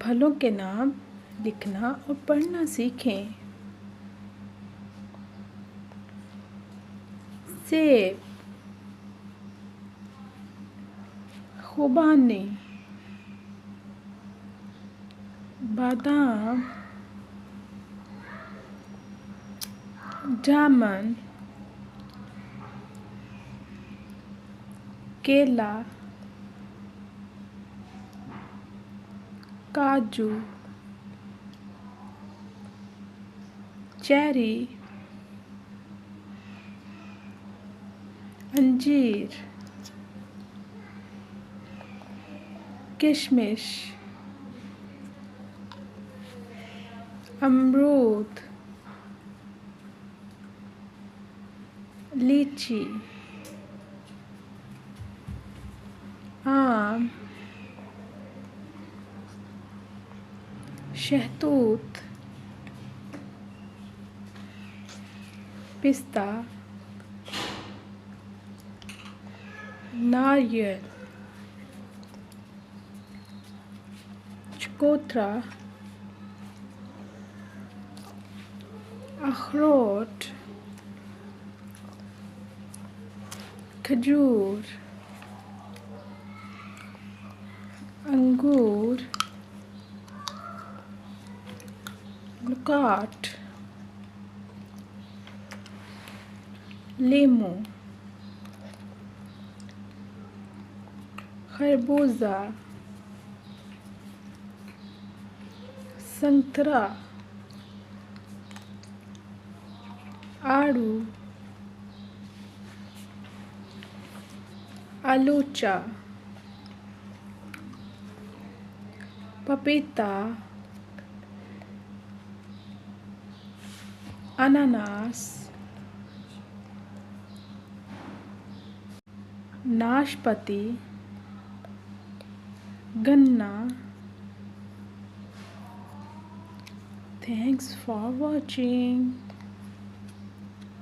फलों के नाम लिखना और पढ़ना सीखें। सेब, खुबानी, बादाम, जामुन, केला, काजू, चेरी, अंजीर, किशमिश, अमरूद, लीची, आम, शहतूत, पिस्ता, नारियल, चकोतरा, अखरोट, खजूर, अंगूर, लुकाट, लीमू, खरबूजा, संतरा, आड़ू, आलूचा, पपीता, अनानास, नाशपाती, गन्ना। Thanks for watching.